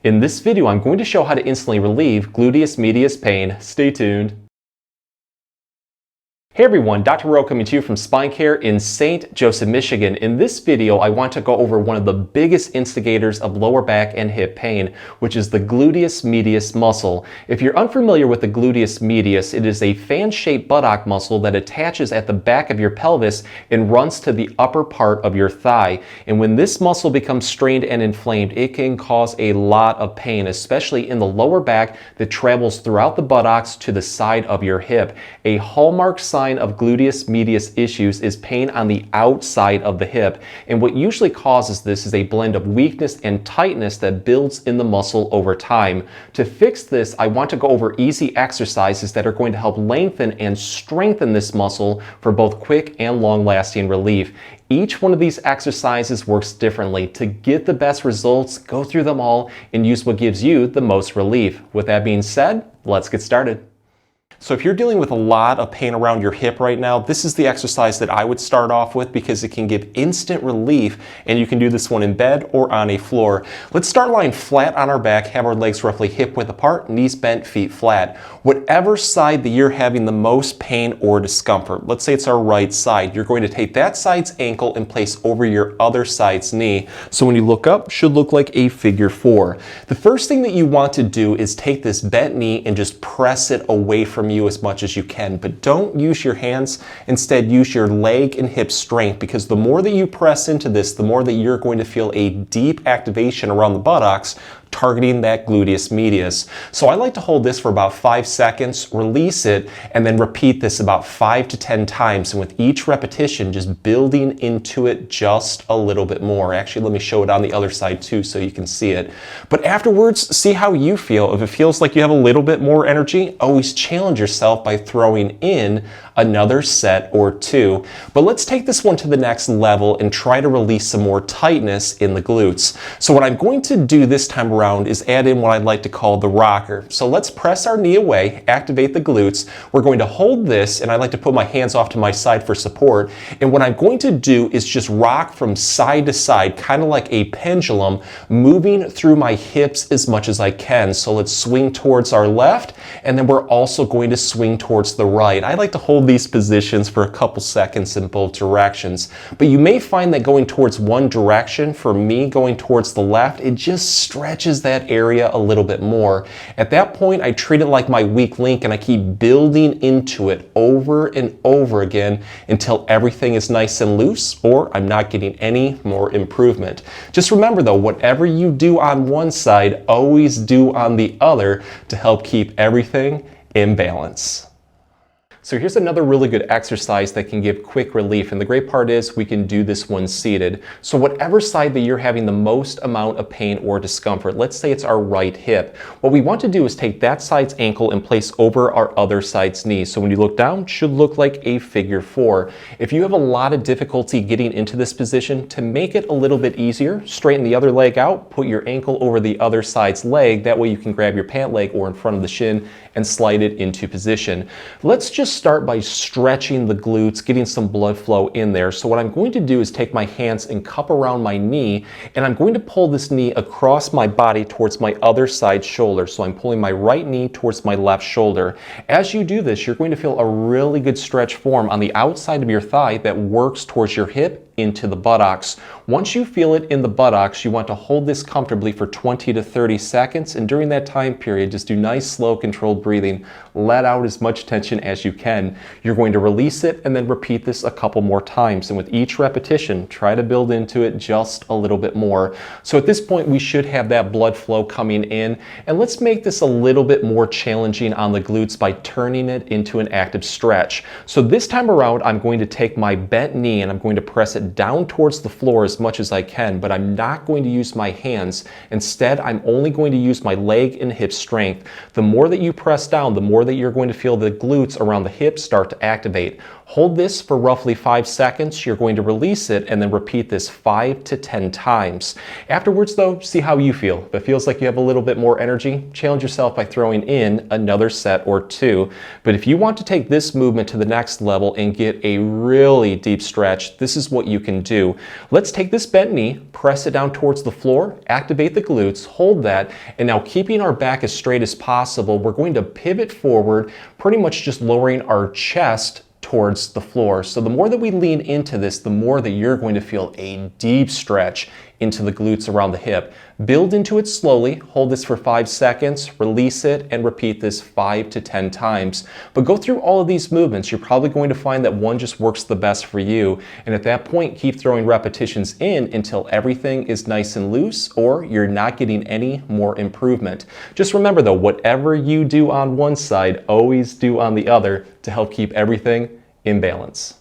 In this video, I'm going to show how to instantly relieve gluteus medius pain. Stay tuned. Hey everyone, Dr. Rowe coming to you from SpineCare in St. Joseph, Michigan. In this video, I want to go over one of the biggest instigators of lower back and hip pain, which is the gluteus medius muscle. If you're unfamiliar with the gluteus medius, it is a fan-shaped buttock muscle that attaches at the back of your pelvis and runs to the upper part of your thigh. And when this muscle becomes strained and inflamed, it can cause a lot of pain, especially in the lower back that travels throughout the buttocks to the side of your hip. A hallmark sign of gluteus medius issues is pain on the outside of the hip, and what usually causes this is a blend of weakness and tightness that builds in the muscle over time. To fix this, I want to go over easy exercises that are going to help lengthen and strengthen this muscle for both quick and long-lasting relief. Each one of these exercises works differently. To get the best results, go through them all and use what gives you the most relief. With that being said, let's get started. So if you're dealing with a lot of pain around your hip right now, this is the exercise that I would start off with because it can give instant relief, and you can do this one in bed or on a floor. Let's start lying flat on our back, have our legs roughly hip width apart, knees bent, feet flat. Whatever side that you're having the most pain or discomfort, let's say it's our right side, you're going to take that side's ankle and place over your other side's knee. So when you look up, should look like a figure 4. The first thing that you want to do is take this bent knee and just press it away from you as much as you can, but don't use your hands. Instead, use your leg and hip strength, because the more that you press into this, the more that you're going to feel a deep activation around the buttocks, targeting that gluteus medius. So I like to hold this for about 5 seconds, release it, and then repeat this about 5 to 10 times. And with each repetition, just building into it just a little bit more. Actually, let me show it on the other side too so you can see it. But afterwards, see how you feel. If it feels like you have a little bit more energy, always challenge yourself by throwing in another set or 2. But let's take this one to the next level and try to release some more tightness in the glutes. So what I'm going to do this time around is add in what I'd like to call the rocker. So let's press our knee away, activate the glutes. We're going to hold this, and I like to put my hands off to my side for support. And what I'm going to do is just rock from side to side, kind of like a pendulum, moving through my hips as much as I can. So let's swing towards our left, and then we're also going to swing towards the right. I like to hold these positions for a couple seconds in both directions. But you may find that going towards one direction, for me going towards the left, it just stretches that area a little bit more. At that point, I treat it like my weak link, and I keep building into it over and over again until everything is nice and loose, or I'm not getting any more improvement. Just remember though, whatever you do on one side, always do on the other to help keep everything in balance. So here's another really good exercise that can give quick relief, and the great part is we can do this one seated. So whatever side that you're having the most amount of pain or discomfort, let's say it's our right hip, what we want to do is take that side's ankle and place over our other side's knee. So when you look down, it should look like a figure 4. If you have a lot of difficulty getting into this position, to make it a little bit easier, straighten the other leg out, put your ankle over the other side's leg. That way you can grab your pant leg or in front of the shin and slide it into position. Let's just start by stretching the glutes, getting some blood flow in there. So what I'm going to do is take my hands and cup around my knee, and I'm going to pull this knee across my body towards my other side shoulder. So I'm pulling my right knee towards my left shoulder. As you do this, you're going to feel a really good stretch form on the outside of your thigh that works towards your hip into the buttocks. Once you feel it in the buttocks, you want to hold this comfortably for 20 to 30 seconds, and during that time period, just do nice, slow, controlled breathing. Let out as much tension as you can. You're going to release it and then repeat this a couple more times, and with each repetition, try to build into it just a little bit more. So at this point, we should have that blood flow coming in, and let's make this a little bit more challenging on the glutes by turning it into an active stretch. So this time around, I'm going to take my bent knee and I'm going to press it down towards the floor as much as I can, but I'm not going to use my hands. Instead, I'm only going to use my leg and hip strength. The more that you press down, the more that you're going to feel the glutes around the hips start to activate. Hold this for roughly 5 seconds. You're going to release it and then repeat this 5 to 10 times. Afterwards though, see how you feel. If it feels like you have a little bit more energy, challenge yourself by throwing in another set or two. But if you want to take this movement to the next level and get a really deep stretch, this is what you can do. Let's take this bent knee, press it down towards the floor, activate the glutes, hold that, and now keeping our back as straight as possible, we're going to pivot forward, pretty much just lowering our chest towards the floor. So the more that we lean into this, the more that you're going to feel a deep stretch into the glutes around the hip. Build into it slowly, hold this for 5 seconds, release it, and repeat this 5 to 10 times. But go through all of these movements. You're probably going to find that one just works the best for you. And at that point, keep throwing repetitions in until everything is nice and loose or you're not getting any more improvement. Just remember though, whatever you do on one side, always do on the other to help keep everything in balance.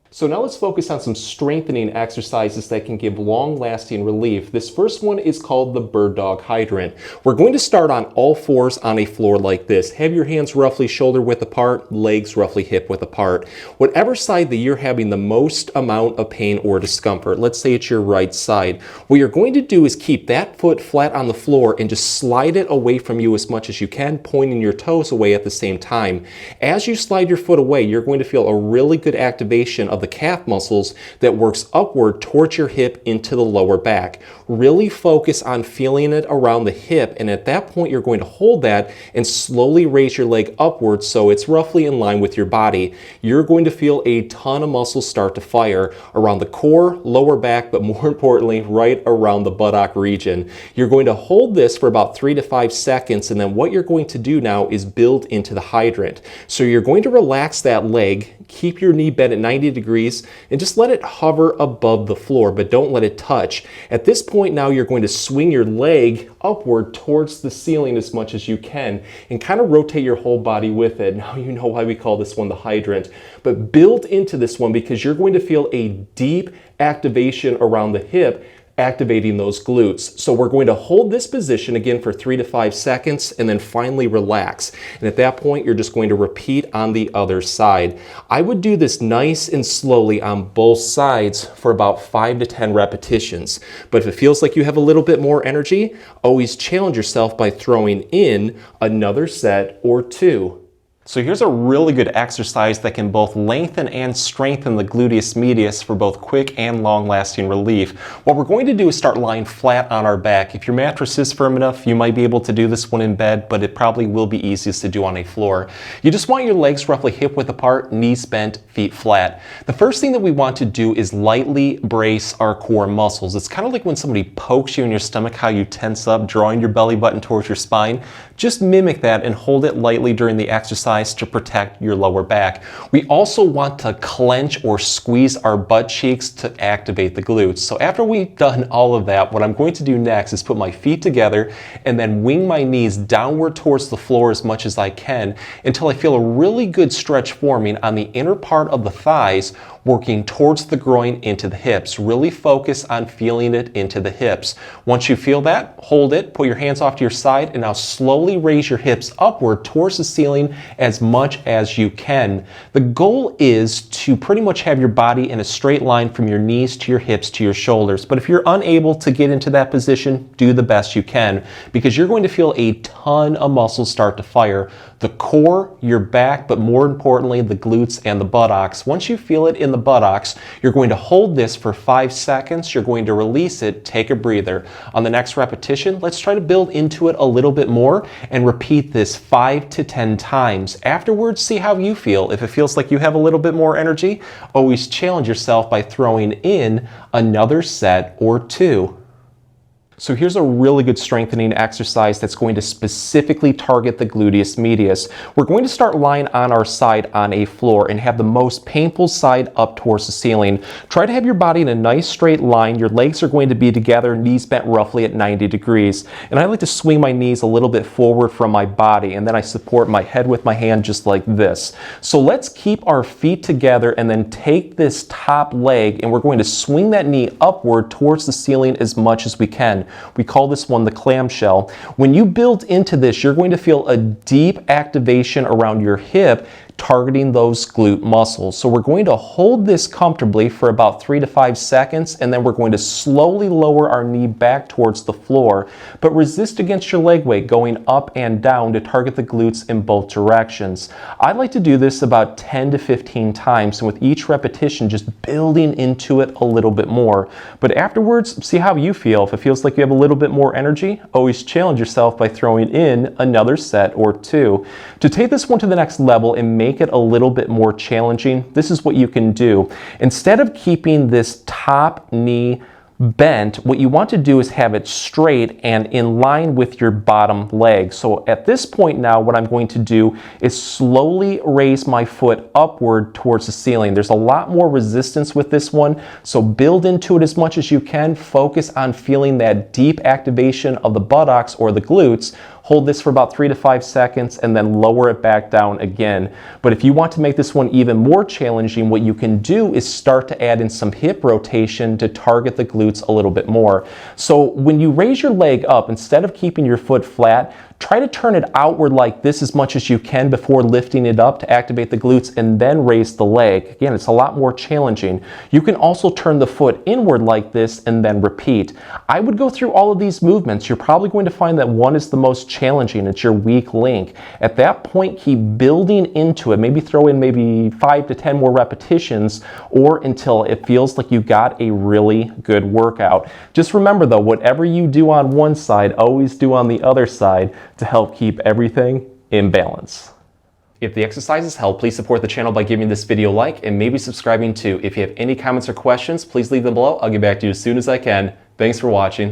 So now let's focus on some strengthening exercises that can give long-lasting relief. This first one is called the bird dog hydrant. We're going to start on all fours on a floor like this. Have your hands roughly shoulder width apart, legs roughly hip width apart. Whatever side that you're having the most amount of pain or discomfort, let's say it's your right side, what you're going to do is keep that foot flat on the floor and just slide it away from you as much as you can, pointing your toes away at the same time. As you slide your foot away, you're going to feel a really good activation of the calf muscles that works upward towards your hip into the lower back. Really focus on feeling it around the hip, and at that point you're going to hold that and slowly raise your leg upward so it's roughly in line with your body. You're going to feel a ton of muscles start to fire around the core, lower back, but more importantly right around the buttock region. You're going to hold this for about 3 to 5 seconds, and then what you're going to do now is build into the hydrant. So you're going to relax that leg, keep your knee bent at 90 degrees, and just let it hover above the floor, but don't let it touch. At this point now you're going to swing your leg upward towards the ceiling as much as you can and kind of rotate your whole body with it. Now you know why we call this one the hydrant, but build into this one because you're going to feel a deep activation around the hip, activating those glutes. So we're going to hold this position again for 3 to 5 seconds and then finally relax. And at that point, you're just going to repeat on the other side. I would do this nice and slowly on both sides for about 5 to 10 repetitions. But if it feels like you have a little bit more energy, always challenge yourself by throwing in another set or two. So here's a really good exercise that can both lengthen and strengthen the gluteus medius for both quick and long-lasting relief. What we're going to do is start lying flat on our back. If your mattress is firm enough, you might be able to do this one in bed, but it probably will be easiest to do on a floor. You just want your legs roughly hip width apart, knees bent, feet flat. The first thing that we want to do is lightly brace our core muscles. It's kind of like when somebody pokes you in your stomach, how you tense up, drawing your belly button towards your spine. Just mimic that and hold it lightly during the exercise to protect your lower back. We also want to clench or squeeze our butt cheeks to activate the glutes. So after we've done all of that, what I'm going to do next is put my feet together and then wing my knees downward towards the floor as much as I can until I feel a really good stretch forming on the inner part of the thighs, working towards the groin into the hips. Really focus on feeling it into the hips. Once you feel that, hold it, put your hands off to your side, and now slowly raise your hips upward towards the ceiling as much as you can. The goal is to pretty much have your body in a straight line from your knees to your hips to your shoulders. But if you're unable to get into that position, do the best you can, because you're going to feel a ton of muscles start to fire. The core, your back, but more importantly, the glutes and the buttocks. Once you feel it in the buttocks, you're going to hold this for 5 seconds. You're going to release it, take a breather. On the next repetition, let's try to build into it a little bit more and repeat this 5 to 10 times. Afterwards, see how you feel. If it feels like you have a little bit more energy, always challenge yourself by throwing in another set or two. So here's a really good strengthening exercise that's going to specifically target the gluteus medius. We're going to start lying on our side on a floor and have the most painful side up towards the ceiling. Try to have your body in a nice straight line. Your legs are going to be together, knees bent roughly at 90 degrees. And I like to swing my knees a little bit forward from my body, and then I support my head with my hand just like this. So let's keep our feet together and then take this top leg and we're going to swing that knee upward towards the ceiling as much as we can. We call this one the clamshell. When you build into this, you're going to feel a deep activation around your hip targeting those glute muscles. So we're going to hold this comfortably for about 3 to 5 seconds, and then we're going to slowly lower our knee back towards the floor, but resist against your leg weight going up and down to target the glutes in both directions. I like to do this about 10 to 15 times, and with each repetition just building into it a little bit more. But afterwards, see how you feel. If it feels like you have a little bit more energy, always challenge yourself by throwing in another set or two. To take this one to the next level and make it a little bit more challenging, this is what you can do. Instead of keeping this top knee bent, what you want to do is have it straight and in line with your bottom leg. So at this point now, what I'm going to do is slowly raise my foot upward towards the ceiling. There's a lot more resistance with this one, so build into it as much as you can. Focus on feeling that deep activation of the buttocks or the glutes. Hold this for about 3 to 5 seconds and then lower it back down again. But if you want to make this one even more challenging, what you can do is start to add in some hip rotation to target the glutes a little bit more. So when you raise your leg up, instead of keeping your foot flat, try to turn it outward like this as much as you can before lifting it up to activate the glutes and then raise the leg. Again, it's a lot more challenging. You can also turn the foot inward like this and then repeat. I would go through all of these movements. You're probably going to find that one is the most challenging. It's your weak link. At that point, keep building into it. Maybe throw in maybe 5 to 10 more repetitions or until it feels like you got a really good workout. Just remember though, whatever you do on one side, always do on the other side to help keep everything in balance. If the exercises help, please support the channel by giving this video a like and maybe subscribing too. If you have any comments or questions, please leave them below. I'll get back to you as soon as I can. Thanks for watching.